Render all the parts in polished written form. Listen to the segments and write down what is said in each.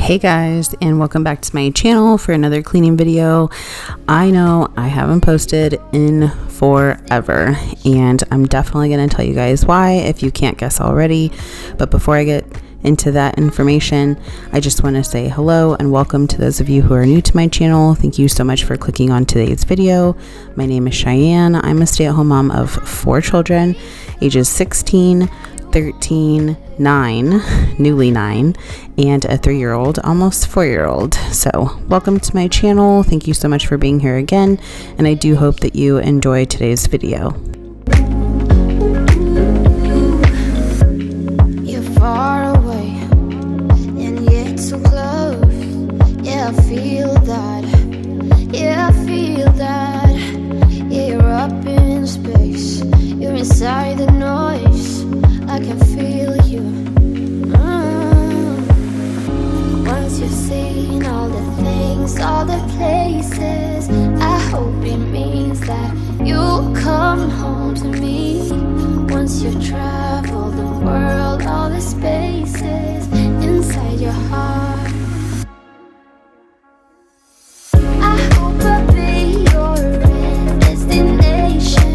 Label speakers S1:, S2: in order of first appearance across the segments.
S1: Hey guys, and welcome back to my channel for another cleaning video. I know I haven't posted in forever, and I'm definitely going to tell you guys why if you can't guess already. But before I get into that information, I just want to say hello and welcome to those of you who are new to my channel. Thank you so much for clicking on today's video. My name is Cheyenne. I'm a stay-at-home mom of 4 children, ages 16, 13, 9, newly 9, and a 3-year-old, almost 4-year-old. So welcome to my channel. Thank you so much for being here again, and I do hope that you enjoy today's video.
S2: You're far away and yet so close. Yeah, I feel that. Yeah, I feel that. Yeah, you're up in space. You're inside the noise. I can feel you. Once you've seen all the things, all the places, I hope it means that you'll come home to me. Once you've traveled the world, all the spaces inside your heart, I hope I'll be your destination.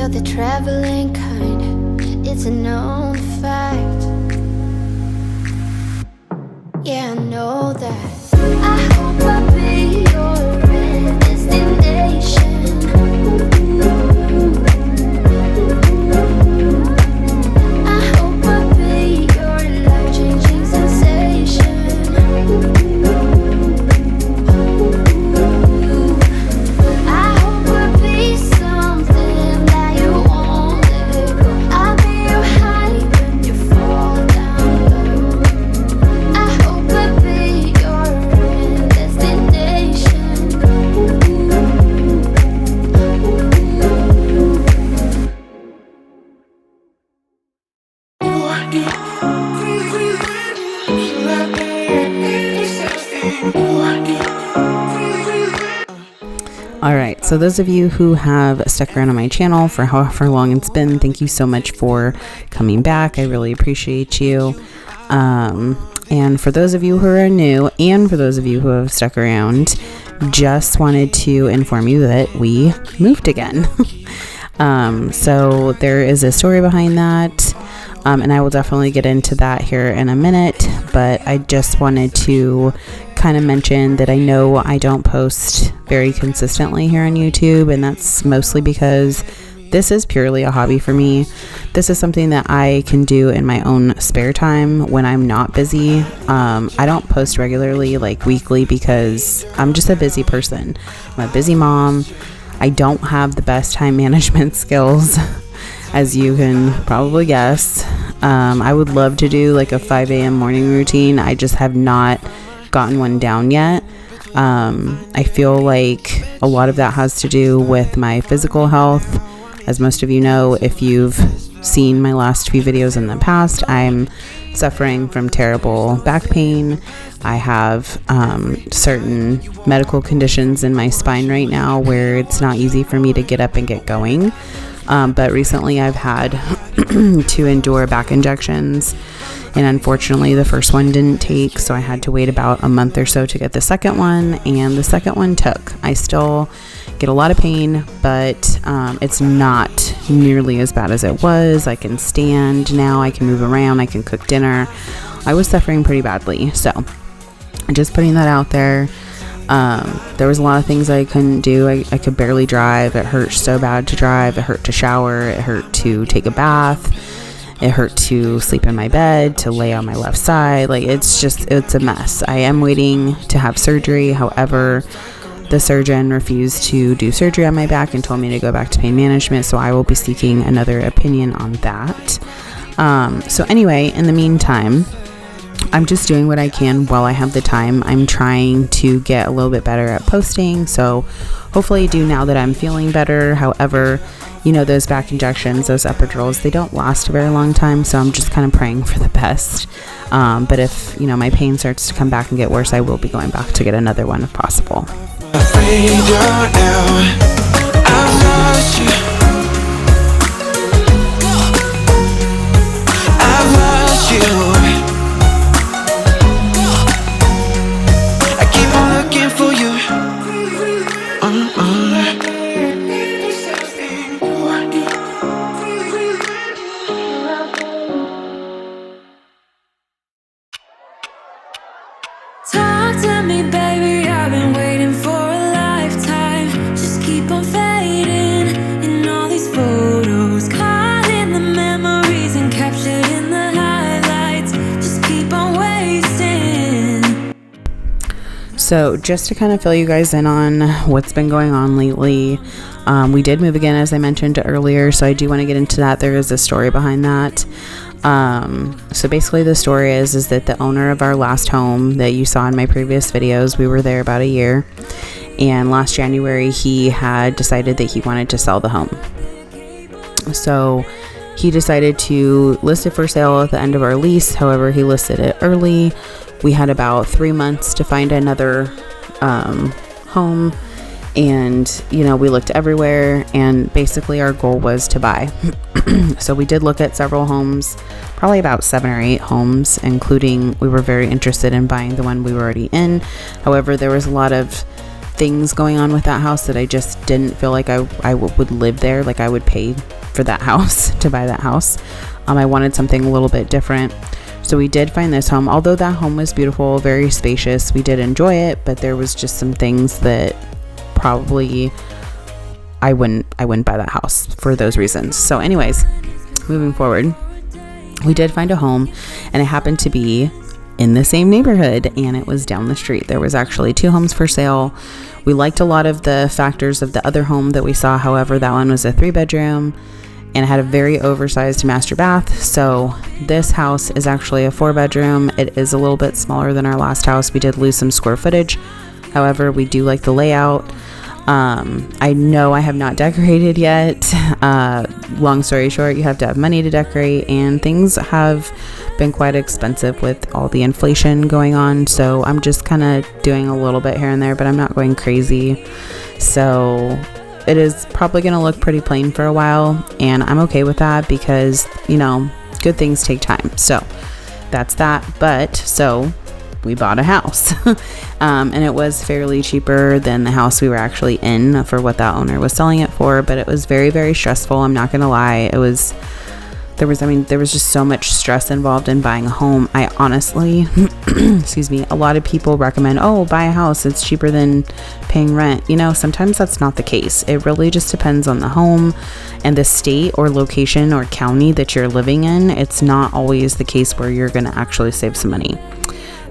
S2: The traveling kind, it's a known fact. Yeah, I know that. I hope I'll be your destination. I hope I'll be your life-changing sensation.
S1: Alright, so those of you who have stuck around on my channel for however long it's been, thank you so much for coming back. I really appreciate you. And for those of you who are new, and for those of you who have stuck around, just wanted to inform you that we moved again. So there is a story behind that, and I will definitely get into that here in a minute, but I just wanted to kind of mention that I know I don't post very consistently here on YouTube, and that's mostly because this is purely a hobby for me. This is something that I can do in my own spare time when I'm not busy. I don't post regularly, like weekly, because I'm just a busy person. I'm a busy mom. I don't have the best time management skills, as you can probably guess. I would love to do like a 5 a.m. morning routine. I just have not gotten one down yet. I feel like a lot of that has to do with my physical health. As most of you know, if you've seen my last few videos in the past, I'm suffering from terrible back pain. I have certain medical conditions in my spine right now where it's not easy for me to get up and get going. But recently I've had to endure back injections, and unfortunately the first one didn't take, so I had to wait about a month or so to get the second one, and the second one took. I still get a lot of pain, but it's not nearly as bad as it was. I can stand now, I can move around, I can cook dinner. I was suffering pretty badly, so just putting that out there. There was a lot of things I couldn't do. I could barely drive. It hurt so bad to drive. It hurt to shower. It hurt to take a bath. It hurt to sleep in my bed, to lay on my left side. Like, it's a mess. I am waiting to have surgery. However, the surgeon refused to do surgery on my back and told me to go back to pain management. So I will be seeking another opinion on that. So anyway, in the meantime, I'm just doing what I can while I have the time. I'm trying to get a little bit better at posting. So hopefully I do now that I'm feeling better. However, those back injections, those epidurals, they don't last a very long time. So I'm just kind of praying for the best. But if, my pain starts to come back and get worse, I will be going back to get another one if possible.
S2: Talk to me, baby, I've been waiting for a lifetime. Just keep on fading in all these photos, caught in the memories and captured in the highlights. Just keep on wasting.
S1: So just to kind of fill you guys in on what's been going on lately, we did move again, as I mentioned earlier, so I do want to get into that. There is a story behind that. So basically the story is that the owner of our last home that you saw in my previous videos, we were there about a year, and last January he had decided that he wanted to sell the home. So he decided to list it for sale at the end of our lease. However, he listed it early. We had about 3 months to find another home, and we looked everywhere, and basically our goal was to buy. So we did look at several homes, probably about 7 or 8 homes, including, we were very interested in buying the one we were already in. However, there was a lot of things going on with that house that I just didn't feel like I would live there. Like, I would pay for that house to buy that house. I wanted something a little bit different. So we did find this home. Although that home was beautiful, very spacious, we did enjoy it, but there was just some things that probably I wouldn't buy that house for those reasons. So anyways, moving forward, we did find a home, and it happened to be in the same neighborhood, and it was down the street. There was actually 2 homes for sale. We liked a lot of the factors of the other home that we saw. However, that one was a 3-bedroom, and it had a very oversized master bath. So this house is actually a 4-bedroom. It is a little bit smaller than our last house. We did lose some square footage. However, we do like the layout. I know I have not decorated yet. Long story short, you have to have money to decorate, and things have been quite expensive with all the inflation going on. So I'm just kind of doing a little bit here and there, but I'm not going crazy. So it is probably going to look pretty plain for a while, and I'm okay with that because, good things take time. So that's that. But so we bought a house and it was fairly cheaper than the house we were actually in for what that owner was selling it for, but it was very, very stressful. I'm not gonna lie. There was just so much stress involved in buying a home. I honestly excuse me, a lot of people recommend, buy a house, it's cheaper than paying rent. Sometimes that's not the case. It really just depends on the home and the state or location or county that you're living in. It's not always the case where you're gonna actually save some money.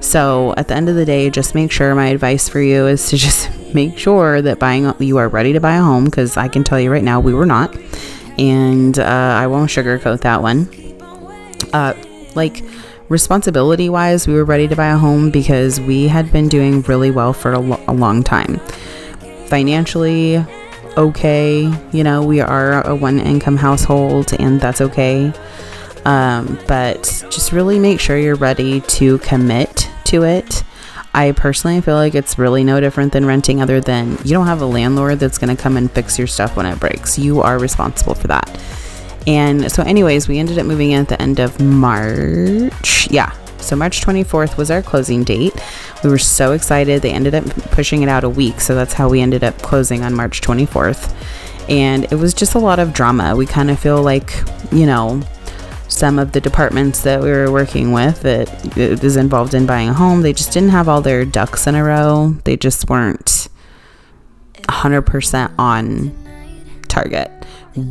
S1: So at the end of the day, just make sure, my advice for you is to just make sure that you are ready to buy a home, because I can tell you right now, we were not. And I won't sugarcoat that one. Responsibility wise, we were ready to buy a home because we had been doing really well for a long time. Financially, okay. We are a 1-income household, and that's okay. But just really make sure you're ready to commit to it. I personally feel like it's really no different than renting, other than you don't have a landlord that's going to come and fix your stuff when it breaks. You are responsible for that. And so anyways, we ended up moving in at the end of March. Yeah. So March 24th was our closing date. We were so excited. They ended up pushing it out a week. So that's how we ended up closing on March 24th. And it was just a lot of drama. We kind of feel like, some of the departments that we were working with that is involved in buying a home, they just didn't have all their ducks in a row. They just weren't 100% on target.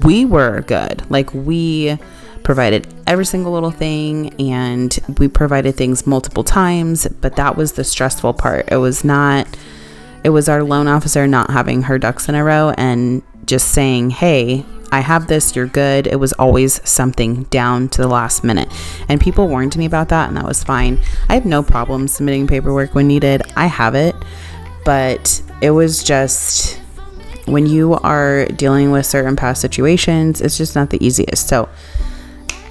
S1: We were good. We provided every single little thing, and we provided things multiple times, but that was the stressful part. It was our loan officer not having her ducks in a row and just saying, hey, I have this, you're good. It was always something down to the last minute, and people warned me about that, and that was fine. I have no problem submitting paperwork when needed. I have it, but it was just, when you are dealing with certain past situations, it's just not the easiest. So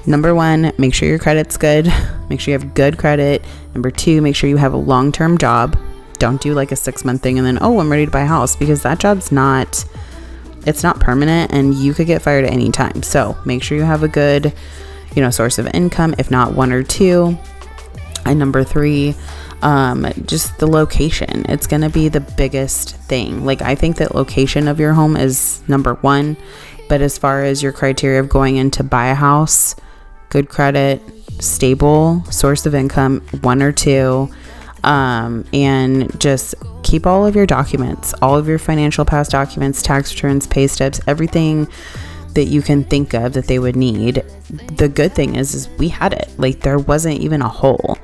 S1: number one, make sure your credit's good. Make sure you have good credit. Number two, make sure you have a long-term job. Don't do like a 6-month thing and then, oh, I'm ready to buy a house, because that job's not permanent, and you could get fired at any time. So make sure you have a good, source of income, if not one or two. And number three, just the location. It's going to be the biggest thing. Like, I think that location of your home is number one, but as far as your criteria of going in to buy a house, good credit, stable source of income, one or two, and just keep all of your documents, all of your financial past documents, tax returns, pay stubs, everything that you can think of that they would need. The good thing is we had it. Like, there wasn't even a hole.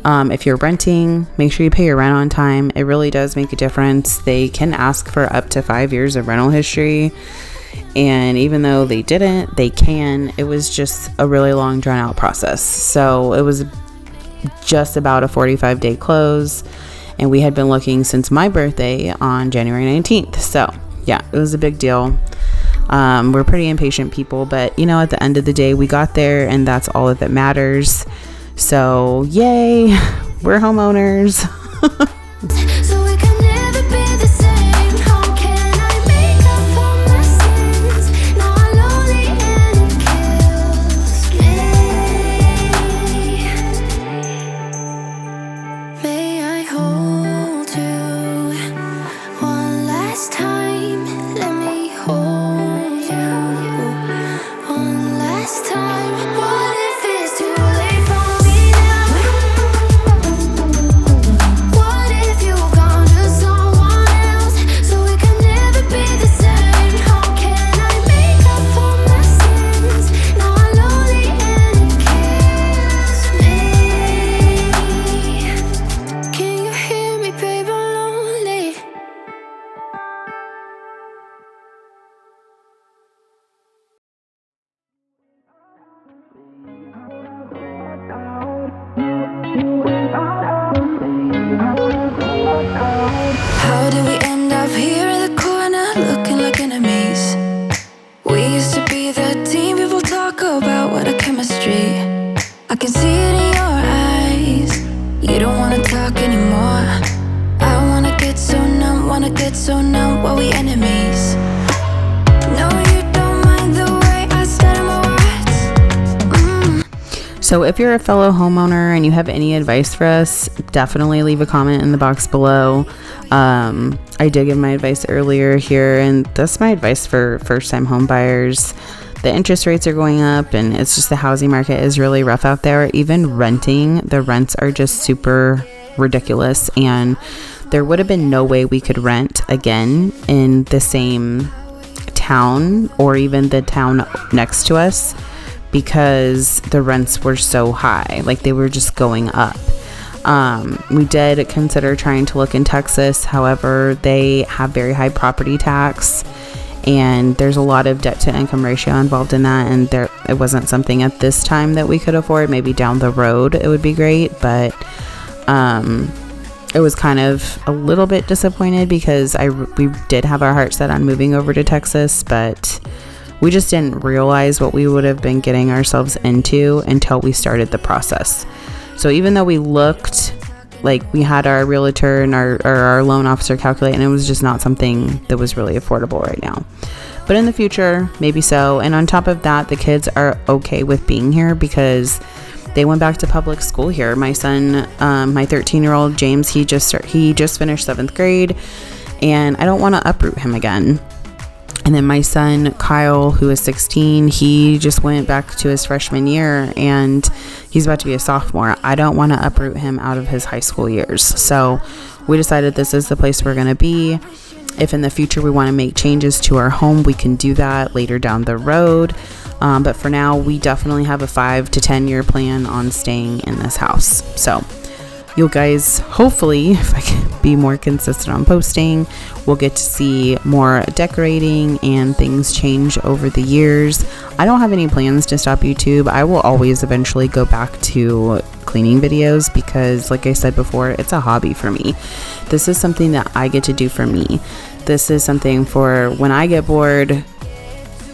S1: If you're renting, make sure you pay your rent on time. It really does make a difference. They can ask for up to 5 years of rental history, and even though they didn't, they can. It was just a really long, drawn out process. So it was just about a 45-day close, and we had been looking since my birthday on January 19th. So yeah, it was a big deal. We're pretty impatient people, but at the end of the day, we got there, and that's all that matters. So yay, we're homeowners.
S2: So we can never be the same. How can I make up for my sins? Now I'm lonely and it kills me. May I hold you one last time? Let me hold you one last time. What if it's too late for me now? What if you gone to someone else? So we can never be the same. How can I make up for my sins? Now I'm lonely and it kills me. Can you hear me, babe? I'm lonely. How did we end up here in the corner, looking like enemies? We used to be the team people talk about, what a chemistry. I can see it in your eyes. You don't wanna talk anymore. I wanna get so numb while we enemies. No, you don't mind the way I stutter my words.
S1: So if you're a fellow homeowner and you have any advice for us, definitely leave a comment in the box below. I did give my advice earlier here, and that's my advice for first-time home buyers. The interest rates are going up, and it's just the housing market is really rough out there. Even renting, the rents are just super ridiculous, and there would have been no way we could rent again in the same town or even the town next to us, because the rents were so high. Like, they were just going up. We did consider trying to look in Texas. However, they have very high property tax, and there's a lot of debt to income ratio involved in that, and it wasn't something at this time that we could afford. Maybe down the road it would be great, but it was kind of a little bit disappointed because we did have our heart set on moving over to Texas, but we just didn't realize what we would have been getting ourselves into until we started the process. So even though we looked, like, we had our realtor and our loan officer calculate, and it was just not something that was really affordable right now. But in the future, maybe so. And on top of that, the kids are okay with being here because they went back to public school here. My son, my 13-year-old James, he just finished 7th grade, and I don't want to uproot him again. And then my son Kyle, who is 16, he just went back to his freshman year, and he's about to be a sophomore. I don't want to uproot him out of his high school years. So we decided this is the place we're going to be. If in the future we want to make changes to our home, we can do that later down the road. But for now, we definitely have a 5 to 10 year plan on staying in this house. So you guys, hopefully, if I can be more consistent on posting, we'll get to see more decorating and things change over the years. I don't have any plans to stop YouTube. I will always eventually go back to cleaning videos because, like I said before, it's a hobby for me. This is something that I get to do for me. This is something for when I get bored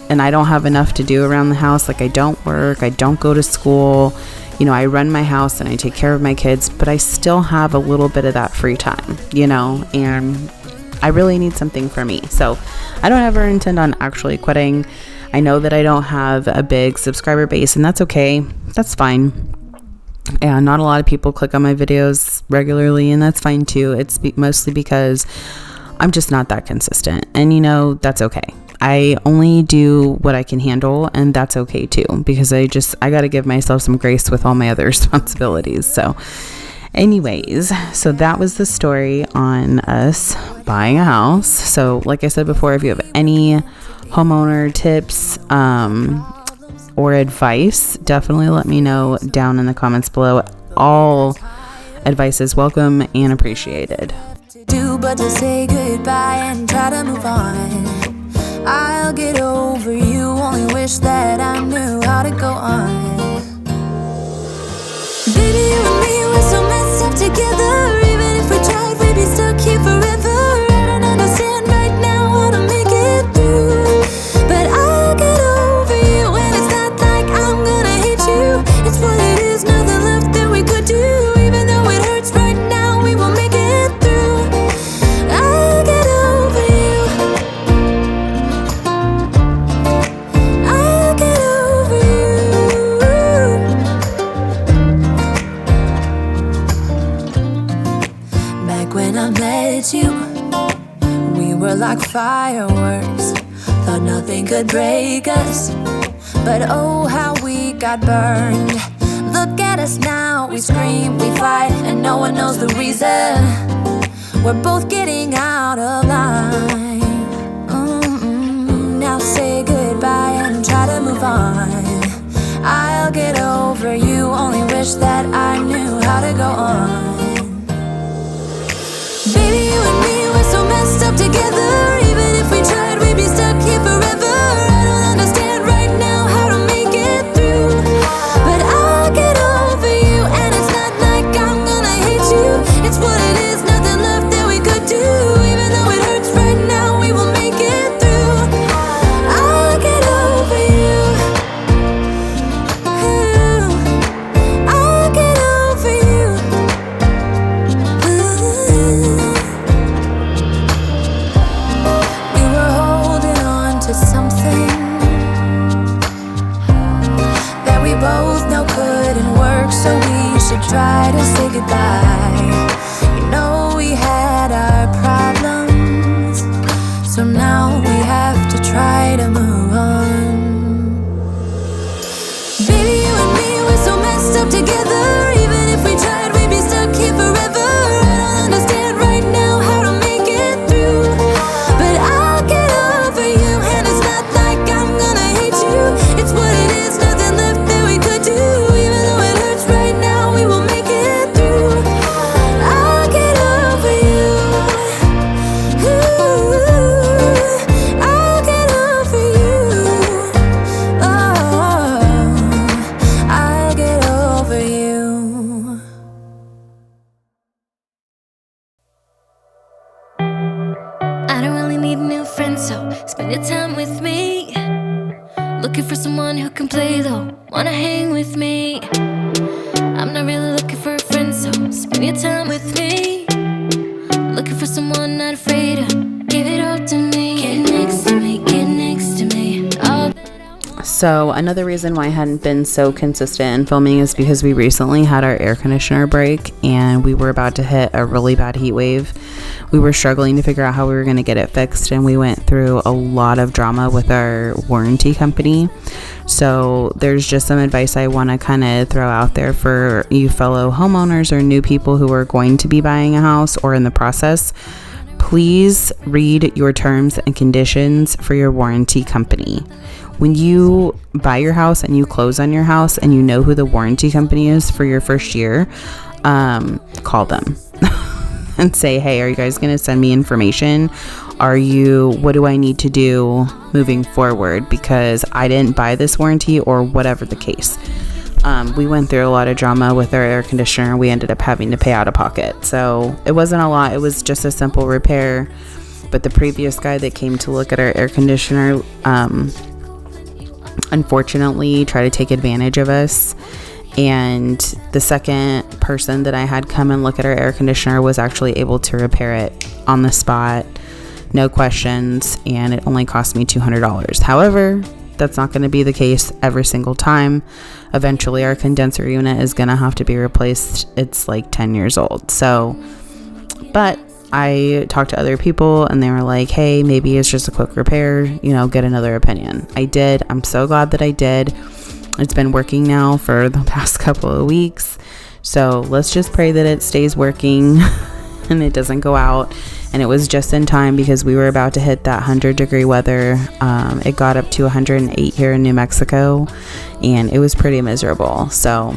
S1: and I don't have enough to do around the house. Like, I don't work, I don't go to school. You know, I run my house and I take care of my kids, but I still have a little bit of that free time, you know, and I really need something for me. So I don't ever intend on actually quitting. I know that I don't have a big subscriber base, and that's okay. That's fine. And not a lot of people click on my videos regularly, and that's fine too. It's mostly because I'm just not that consistent, and you know, that's okay. I only do what I can handle, and that's okay too, because I got to give myself some grace with all my other responsibilities. So anyways, so that was the story on us buying a house. So like I said before, if you have any homeowner tips or advice, definitely let me know down in the comments below. All advice is welcome and appreciated.
S3: Do but to say goodbye and try to move on. I'll get over you, only wish that I knew how to go on. Baby, you and me, we're so messed up together. Even if we tried, we'd be stuck here forever. I don't understand right now how to make it through, but I'll get over you, and it's not like I'm gonna hate you. It's what it is, nothing left that we could do. Even though it hurts right now, we will make it through. I'll get over you. I'll get over you. Back when I met you, we were like fireworks. Thought nothing could break us, but oh how we got burned. Look at us now, we scream, we fight, and no one knows the reason. We're both getting out of line. Now say goodbye and try to move on. I'll get over you, only wish that I knew how to go on. Baby, you and me, we're so messed up together. Even if we tried, we'd be stuck here forever. I don't understand right now how to make it through, but I'll get over you, and it's not like I'm gonna hate you. It's what it is, nothing left that we could do. Even though it hurts right now, we will make it through. I'll get over you. I'll get over you. We were holding on to something that we both know couldn't work, so we should try to say goodbye. You know we had our problems, so now we have to try to move on. Baby, you and me, we're so messed up together. Even if we tried, we'd be stuck here forever. I don't understand right now how to make it through, but I'll get over you, and it's not like I'm gonna hate you. It's what it is, nothing left that we could do. Even though it hurts right now, we will make it through. I'll get over you. I'll get over you. Oh, I'll get over you. I don't really need a new friend, so spend your time with me. Looking for someone who can play though, wanna hang with me. I'm not really looking for a friend, so spend your time with me. Looking for someone not afraid to give it up to me. Get next to me, get next to me. All that I
S1: So another reason why I hadn't been so consistent in filming is because we recently had our air conditioner break and we were about to hit a really bad heat wave. We were struggling to figure out how we were going to get it fixed, and we went through a lot of drama with our warranty company. So there's just some advice I want to kind of throw out there for you fellow homeowners or new people who are going to be buying a house or in the process. Please read your terms and conditions for your warranty company. When you buy your house and you close on your house and you know who the warranty company is for your first year, call them and say, hey, are you guys going to send me information? What do I need to do moving forward? Because I didn't buy this warranty, or whatever the case. We went through a lot of drama with our air conditioner. We ended up having to pay out of pocket. So it wasn't a lot. It was just a simple repair. But the previous guy that came to look at our air conditioner, unfortunately tried to take advantage of us. And the second person that I had come and look at our air conditioner was actually able to repair it on the spot, no questions, and it only cost me $200. However, that's not going to be the case every single time. Eventually our condenser unit is going to have to be replaced. It's like 10 years old. So, but I talked to other people and they were like, hey, maybe it's just a quick repair, get another opinion. I did. I'm so glad that I did. It's been working now for the past couple of weeks. So let's just pray that it stays working and it doesn't go out. And it was just in time because we were about to hit that 100-degree weather. It got up to 108 here in New Mexico, and it was pretty miserable. So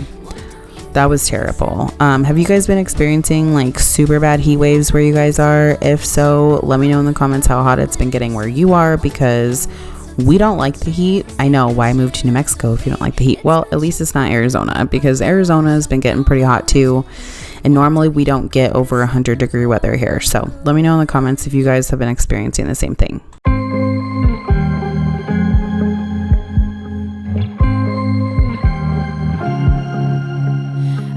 S1: that was terrible. Have you guys been experiencing like super bad heat waves where you guys are? If so, let me know in the comments how hot it's been getting where you are, because we don't like the heat. I know, why move to New Mexico if you don't like the heat? Well, at least it's not Arizona, because Arizona has been getting pretty hot too. And normally we don't get over 100-degree weather here. So let me know in the comments if you guys have been experiencing the same thing.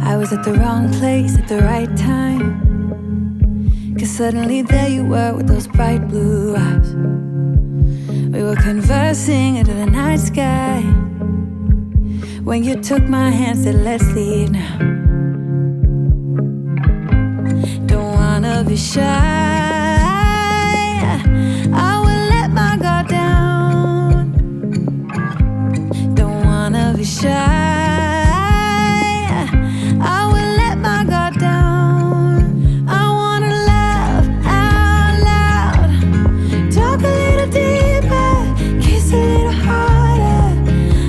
S3: I was at the wrong place at the right time, 'cause suddenly there you were with those bright blue eyes. We were conversing into the night sky when you took my hand, said let's leave now. Don't wanna be shy, I will let my guard down. Don't wanna be shy, I will let my guard down. I wanna laugh out loud, talk a little deeper, kiss a little harder.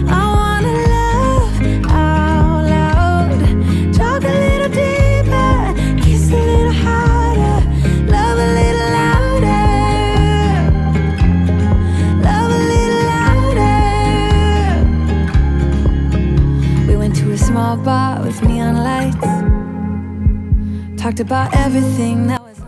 S3: I wanna laugh out loud, talk a little deeper, kiss a little harder, love a little louder, love a little louder. We went to a small bar with neon lights, talked about everything that was.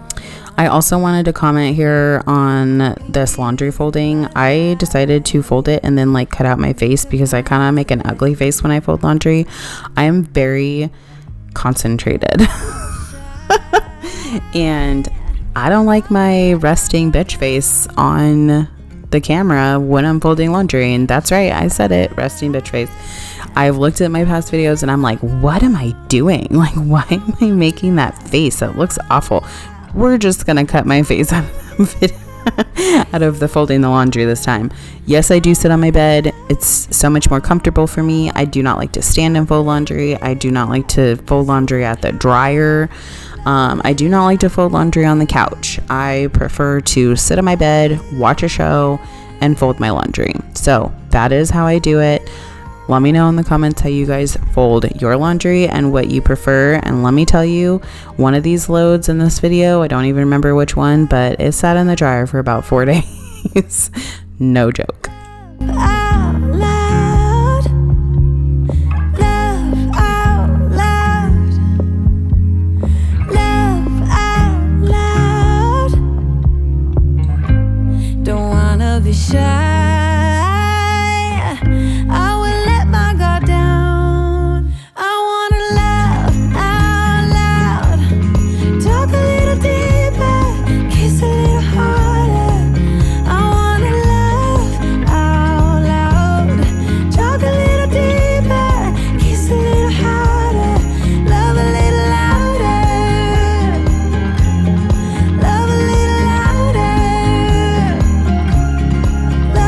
S1: I also wanted to comment here on this laundry folding. I decided to fold it and then like cut out my face, because I kind of make an ugly face when I fold laundry. I am very concentrated and I don't like my resting bitch face on the camera when I'm folding laundry. And that's right, I said it, resting bitch face. I've looked at my past videos and I'm like, what am I doing? Like, why am I making that face? That looks awful. We're just gonna cut my face out of the folding the laundry this time. Yes, I do sit on my bed. It's so much more comfortable for me. I do not like to stand and fold laundry. I do not like to fold laundry at the dryer. I do not like to fold laundry on the couch. I prefer to sit on my bed, watch a show, and fold my laundry. So that is how I do it. Let me know in the comments how you guys fold your laundry and what you prefer. And let me tell you, one of these loads in this video, I don't even remember which one, but it sat in the dryer for about 4 days. No joke.
S3: Out loud, love out loud, love out loud. Don't wanna be shy, I will let my guard down. I wanna laugh out loud, talk a little deeper, kiss a little harder. I wanna laugh out loud, talk a little deeper, kiss a little harder, love a little louder, love a little louder, love a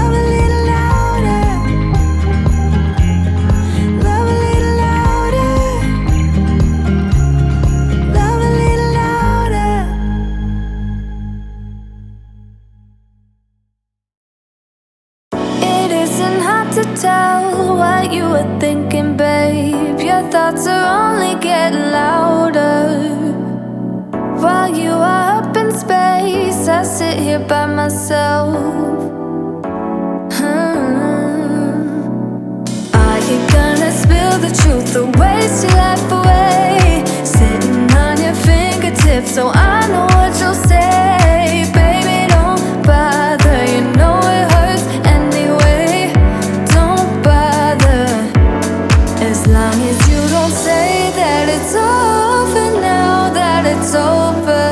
S3: here by myself. Are you gonna spill the truth or waste your life away? Sitting on your fingertips so I know what you'll say. Baby, don't bother, you know it hurts anyway. Don't bother, as long as you don't say that it's over now, that it's over.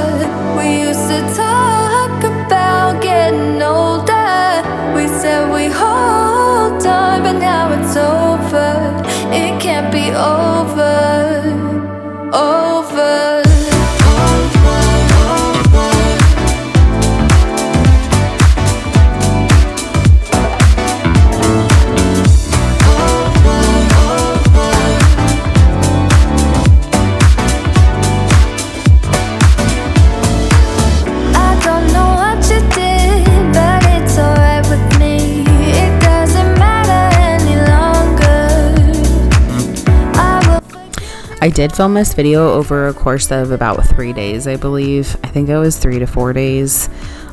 S3: We used to talk about getting older. We said we hold on, but now it's over. It can't be over. Over.
S1: I did film this video over a course of about 3 days, I believe. I think it was 3 to 4 days.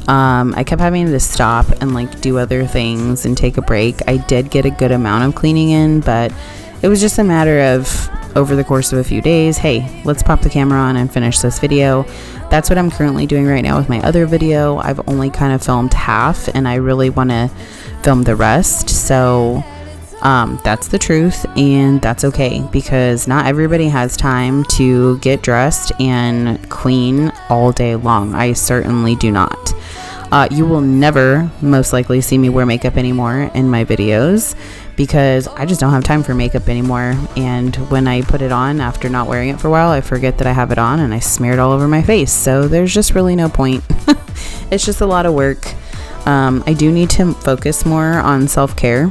S1: I kept having to stop and like do other things and take a break. I did get a good amount of cleaning in, but it was just a matter of over the course of a few days, hey, let's pop the camera on and finish this video. That's what I'm currently doing right now with my other video. I've only kind of filmed half and I really want to film the rest. So that's the truth, and that's okay, because not everybody has time to get dressed and clean all day long. I certainly do not. You will never most likely see me wear makeup anymore in my videos because I just don't have time for makeup anymore, and when I put it on after not wearing it for a while, I forget that I have it on and I smear it all over my face. So there's just really no point. It's just a lot of work. I do need to focus more on self-care.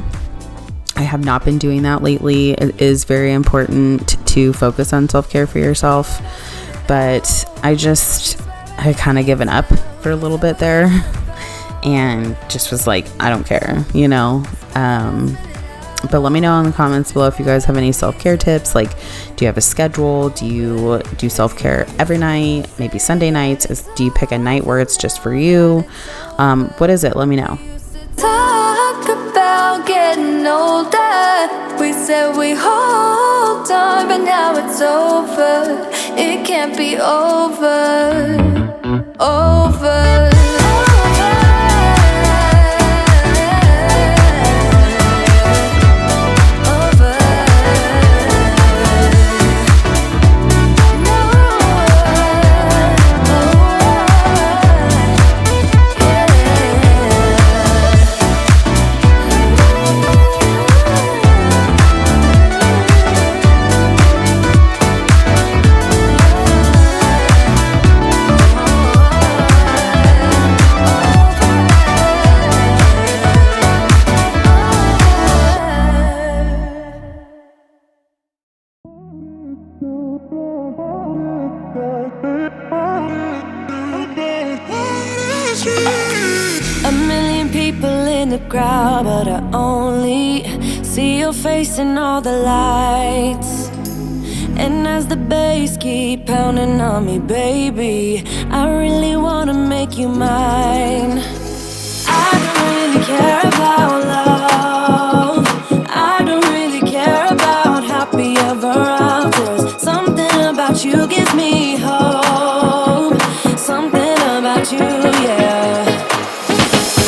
S1: I have not been doing that lately. It is very important to focus on self-care for yourself, but I kind of given up for a little bit there and just was like, I don't care, you know. But let me know in the comments below if you guys have any self-care tips. Like, do you have a schedule? Do you do self-care every night? Maybe Sunday nights? Do you pick a night where it's just for you? What is it? Let me know.
S3: Getting older, we said we hold on, but now it's over. It can't be over. Over. A million people in the crowd, but I only see your face in all the lights. And as the bass keep pounding on me, baby, I really wanna make you mine. I don't really care about love. I don't really care about happy ever afters. Something about you gives me hope. Something about you, yeah.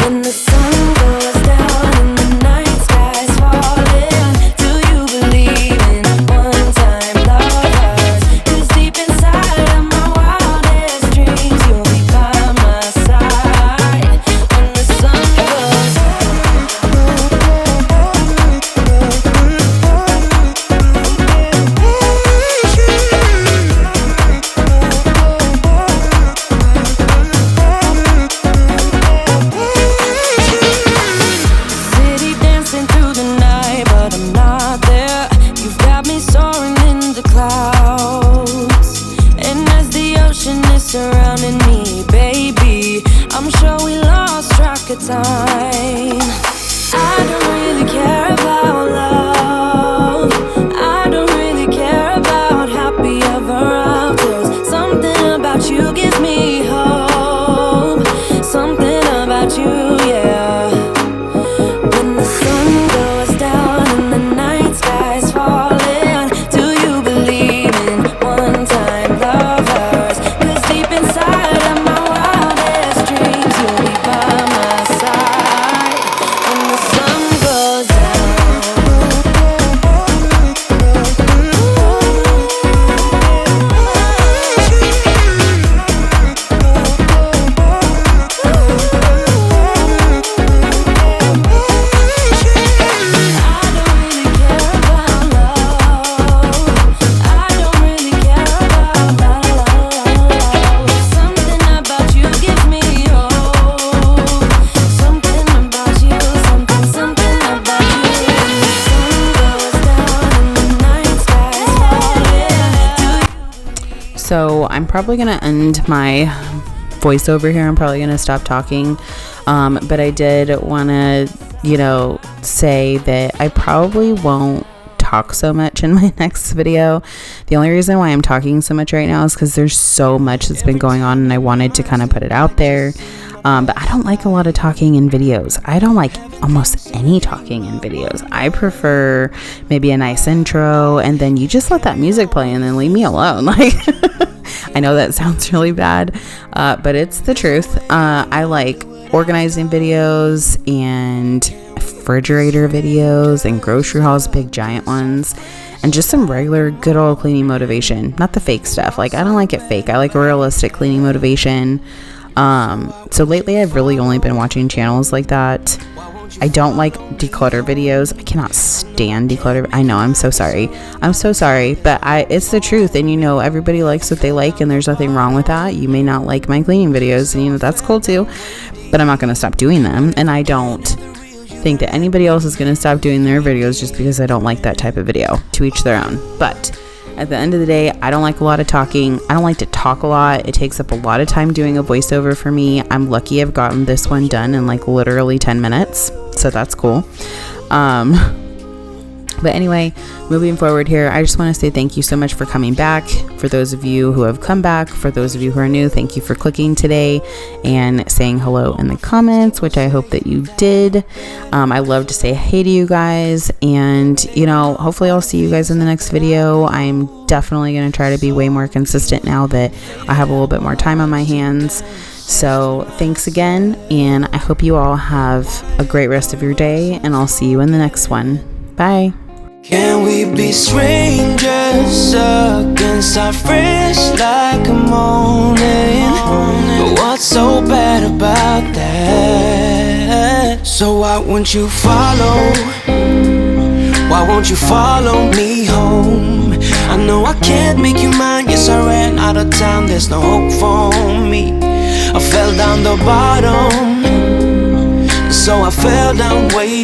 S3: When the sun goes down and the night sky's falling, do you believe in one-time lovers? 'Cause deep inside of my wildest dreams, you'll be by my side. When the sun goes city dancing through the night, but I'm not there. You've got me soaring in the clouds, and as the ocean is surrounding me, baby, I'm sure we lost track of time. I don't really care about love. I don't really care about happy ever afters. Something about you gives me hope. Something
S1: probably going to end my voiceover here. I'm probably going to stop talking. But I did want to, say that I probably won't talk so much in my next video. The only reason why I'm talking so much right now is because there's so much that's been going on and I wanted to kind of put it out there. But I don't like a lot of talking in videos. I don't like almost any talking in videos. I prefer maybe a nice intro and then you just let that music play and then leave me alone. Like, I know that sounds really bad, but it's the truth. I like organizing videos and refrigerator videos and grocery hauls, big giant ones, and just some regular good old cleaning motivation, not the fake stuff. Like, I don't like it fake. I like realistic cleaning motivation. So lately I've really only been watching channels like that. I don't like declutter videos. I cannot stand declutter. I know, I'm so sorry, but it's the truth. And everybody likes what they like and there's nothing wrong with that. You may not like my cleaning videos and that's cool too, but I'm not going to stop doing them. And I don't think that anybody else is going to stop doing their videos just because I don't like that type of video. To each their own. But at the end of the day, I don't like a lot of talking. I don't like to talk a lot. It takes up a lot of time doing a voiceover for me. I'm lucky I've gotten this one done in like literally 10 minutes. So that's cool. But anyway, moving forward here, I just want to say thank you so much for coming back. For those of you who have come back, for those of you who are new, thank you for clicking today and saying hello in the comments, which I hope that you did. I love to say hey to you guys, and hopefully I'll see you guys in the next video. I'm definitely going to try to be way more consistent now that I have a little bit more time on my hands. So thanks again, and I hope you all have a great rest of your day, and I'll see you in the next one. Bye.
S4: Can we be strangers, stuck inside fresh like a morning? But what's so bad about that? So why won't you follow? Why won't you follow me home? I know I can't make you mine. Yes, I ran out of time, there's no hope for me. I fell down the bottom, so I fell down way